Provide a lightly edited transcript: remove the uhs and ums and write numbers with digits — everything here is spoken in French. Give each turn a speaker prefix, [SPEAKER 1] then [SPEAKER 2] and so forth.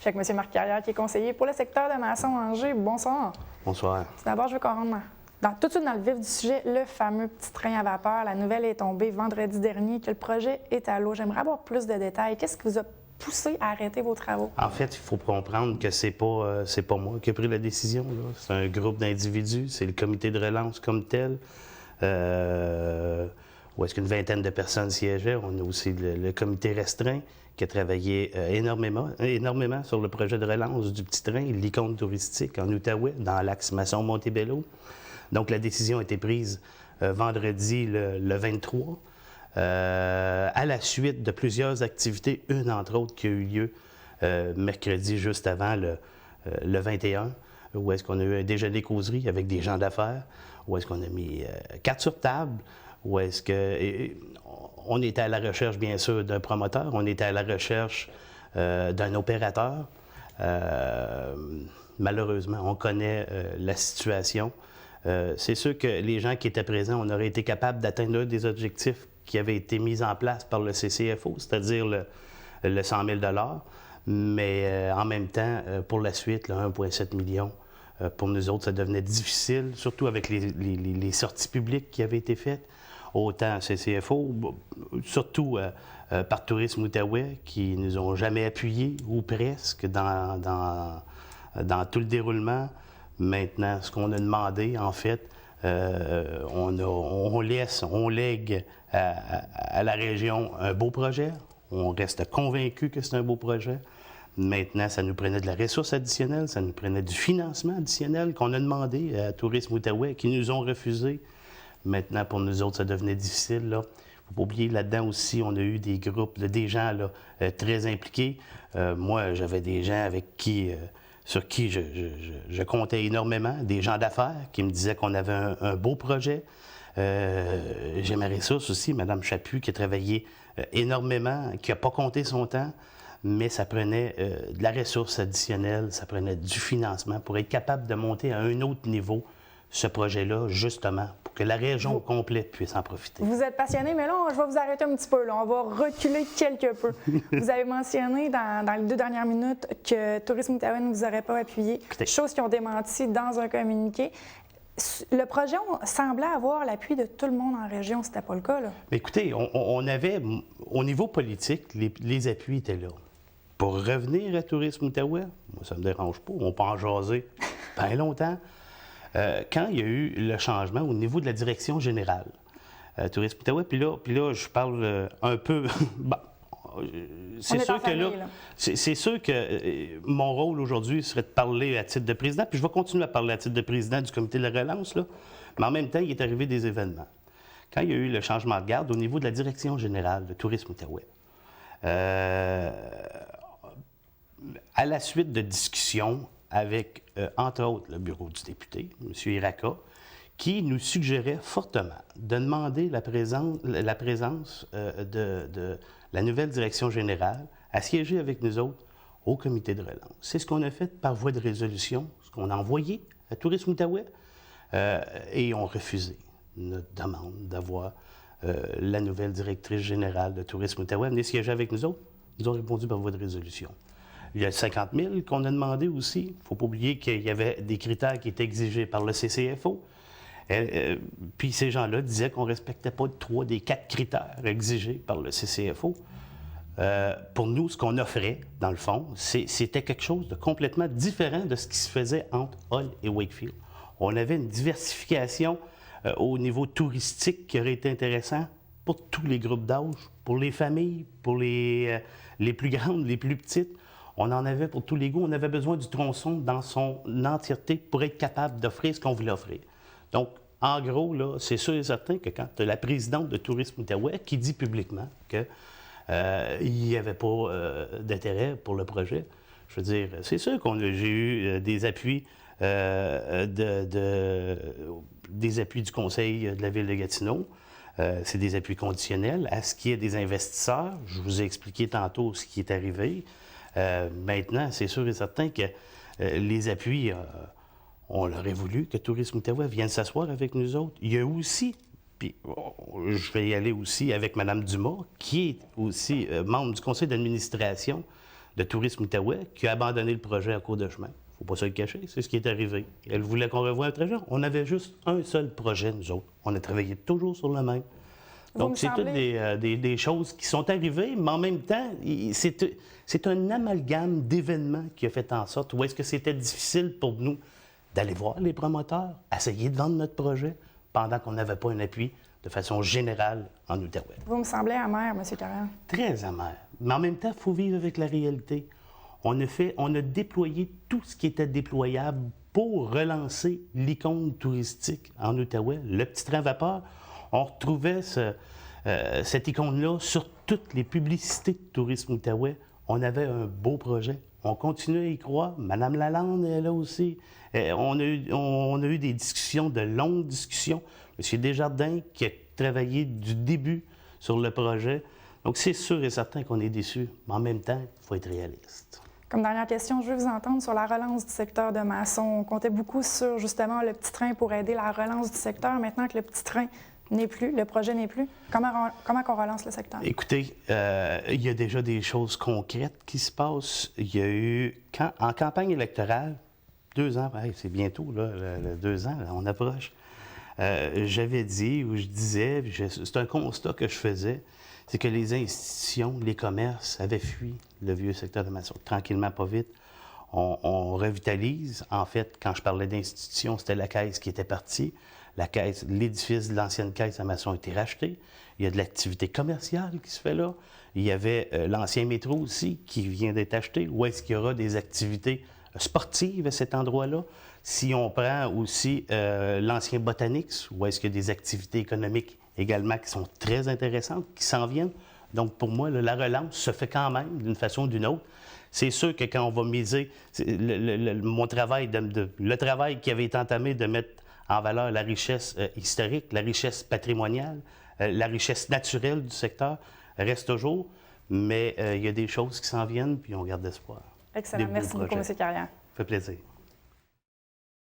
[SPEAKER 1] Je suis avec M. Marc Carrière, qui est conseiller pour le secteur de Masson-Angers. Bonsoir.
[SPEAKER 2] Bonsoir.
[SPEAKER 1] Tout d'abord, je veux qu'on rentre tout de suite dans le vif du sujet, le fameux petit train à vapeur. La nouvelle est tombée vendredi dernier, que le projet est à l'eau. J'aimerais avoir plus de détails. Qu'est-ce qui vous a poussé à arrêter vos travaux?
[SPEAKER 2] En fait, il faut comprendre que c'est pas moi qui ai pris la décision. C'est un groupe d'individus, c'est le comité de relance comme tel. Où est-ce qu'une vingtaine de personnes siégeaient. On a aussi le comité restreint qui a travaillé énormément sur le projet de relance du petit train, l'icône touristique en Outaouais, dans l'axe Masson-Montebello. Donc, la décision a été prise vendredi le 23, à la suite de plusieurs activités, une entre autres qui a eu lieu mercredi juste avant le 21, où est-ce qu'on a eu un déjeuner causerie avec des gens d'affaires, où est-ce qu'on a mis cartes sur table, où est-ce que... on était à la recherche, bien sûr, d'un promoteur, on était à la recherche d'un opérateur. Malheureusement, on connaît la situation. C'est sûr que les gens qui étaient présents, on aurait été capable d'atteindre un des objectifs qui avaient été mis en place par le CCFO, c'est-à-dire le 100 000 $. Mais en même temps, pour la suite, 1,7 million, pour nous autres, ça devenait difficile, surtout avec les sorties publiques qui avaient été faites, autant CCFO, surtout par Tourisme Outaouais, qui nous ont jamais appuyés, ou presque, dans tout le déroulement. Maintenant, ce qu'on a demandé, en fait, on lègue à la région un beau projet. On reste convaincu que c'est un beau projet. Maintenant, ça nous prenait de la ressource additionnelle, ça nous prenait du financement additionnel qu'on a demandé à Tourisme Outaouais, qui nous ont refusé. Maintenant, pour nous autres, ça devenait difficile. Il ne faut pas oublier, là-dedans aussi, on a eu des groupes, des gens là, très impliqués. Moi, j'avais des gens sur qui je comptais énormément, des gens d'affaires qui me disaient qu'on avait un beau projet. J'ai ma ressource aussi, Mme Chaput, qui a travaillé énormément, qui n'a pas compté son temps, mais ça prenait de la ressource additionnelle, ça prenait du financement pour être capable de monter à un autre niveau ce projet-là, justement, pour que la région au complet puisse en profiter.
[SPEAKER 1] Vous êtes passionné, mais là, je vais vous arrêter un petit peu. Là. On va reculer quelque peu. Vous avez mentionné dans les 2 dernières minutes que Tourisme Outaouais ne vous aurait pas appuyé, chose qu'ils ont démenti dans un communiqué. Le projet semblait avoir l'appui de tout le monde en région, c'était pas le cas, là?
[SPEAKER 2] Mais écoutez, on avait, au niveau politique, les appuis étaient là. Pour revenir à Tourisme Outaouais, moi, ça me dérange pas, on peut en jaser bien longtemps. Quand il y a eu le changement au niveau de la direction générale, Tourisme Outaouais, puis là, je parle un peu... bon, c'est sûr que mon rôle aujourd'hui serait de parler à titre de président, puis je vais continuer à parler à titre de président du comité de la relance, là, mais en même temps, il est arrivé des événements. Quand il y a eu le changement de garde au niveau de la direction générale de Tourisme Outaouais, à la suite de discussions avec, entre autres, le bureau du député, M. Iraka, qui nous suggérait fortement de demander la présence de la nouvelle direction générale à siéger avec nous autres au comité de relance. C'est ce qu'on a fait par voie de résolution, ce qu'on a envoyé à Tourisme Outaouais, et ils ont refusé notre demande d'avoir la nouvelle directrice générale de Tourisme Outaouais venir siéger avec nous autres. Ils ont répondu par voie de résolution. Il y a 50 000 qu'on a demandé aussi. Il ne faut pas oublier qu'il y avait des critères qui étaient exigés par le CCFO. Puis ces gens-là disaient qu'on ne respectait pas 3 des 4 critères exigés par le CCFO. Pour nous, ce qu'on offrait, dans le fond, c'était quelque chose de complètement différent de ce qui se faisait entre Hull et Wakefield. On avait une diversification au niveau touristique qui aurait été intéressant pour tous les groupes d'âge, pour les familles, pour les plus grandes, les plus petites. On en avait pour tous les goûts. On avait besoin du tronçon dans son entièreté pour être capable d'offrir ce qu'on voulait offrir. Donc, en gros, là, c'est sûr et certain que quand la présidente de Tourisme Outaouais qui dit publiquement qu'il n'y avait pas d'intérêt pour le projet, je veux dire, c'est sûr que j'ai eu des appuis des appuis du Conseil de la Ville de Gatineau. C'est des appuis conditionnels. À ce qui est des investisseurs, je vous ai expliqué tantôt ce qui est arrivé. Maintenant, c'est sûr et certain que les appuis, on aurait voulu que Tourisme Outaouais vienne s'asseoir avec nous autres. Il y a aussi, puis je vais y aller aussi avec Mme Dumas, qui est aussi membre du conseil d'administration de Tourisme Outaouais qui a abandonné le projet en cours de chemin. Il ne faut pas se le cacher, c'est ce qui est arrivé. Elle voulait qu'on revoie un trajet. On avait juste un seul projet, nous autres. On a travaillé toujours sur le même. Donc, c'est toutes des choses qui sont arrivées, mais en même temps, c'est un amalgame d'événements qui a fait en sorte où est-ce que c'était difficile pour nous d'aller voir les promoteurs, essayer de vendre notre projet pendant qu'on n'avait pas un appui de façon générale en Outaouais.
[SPEAKER 1] Vous me semblez amer, M. Carrière.
[SPEAKER 2] Très amer. Mais en même temps, il faut vivre avec la réalité. On a déployé tout ce qui était déployable pour relancer l'icône touristique en Outaouais, le petit train vapeur. On retrouvait cette icône-là sur toutes les publicités de Tourisme Outaouais. On avait un beau projet. On continue à y croire. Mme Lalande est là aussi. On a eu des discussions, de longues discussions. M. Desjardins qui a travaillé du début sur le projet. Donc, c'est sûr et certain qu'on est déçus. Mais en même temps, il faut être réaliste.
[SPEAKER 1] Comme dernière question, je veux vous entendre sur la relance du secteur de Masson. On comptait beaucoup sur, justement, le petit train pour aider la relance du secteur. Maintenant que le petit train n'est plus, le projet n'est plus, comment on relance le secteur?
[SPEAKER 2] Écoutez, il y a déjà des choses concrètes qui se passent. Il y a eu, en campagne électorale, 2 ans, c'est bientôt, là, 2 ans, là, on approche, j'avais dit, ou je disais, c'est un constat que je faisais, c'est que les institutions, les commerces avaient fui le vieux secteur de Masson. Tranquillement, pas vite. On revitalise. En fait, quand je parlais d'institutions, c'était la caisse qui était partie. La caisse, l'édifice de l'ancienne caisse à Masson a été racheté. Il y a de l'activité commerciale qui se fait là. Il y avait l'ancien métro aussi qui vient d'être acheté. Où est-ce qu'il y aura des activités sportives à cet endroit-là? Si on prend aussi l'ancien Botanix, où est-ce qu'il y a des activités économiques également qui sont très intéressantes, qui s'en viennent. Donc, pour moi, la relance se fait quand même d'une façon ou d'une autre. C'est sûr que quand on va miser, mon travail, le travail qui avait été entamé de mettre en valeur la richesse historique, la richesse patrimoniale, la richesse naturelle du secteur, reste toujours, mais il y a des choses qui s'en viennent, puis on garde espoir.
[SPEAKER 1] Excellent. Merci beaucoup, M. Carrière.
[SPEAKER 2] Ça fait plaisir.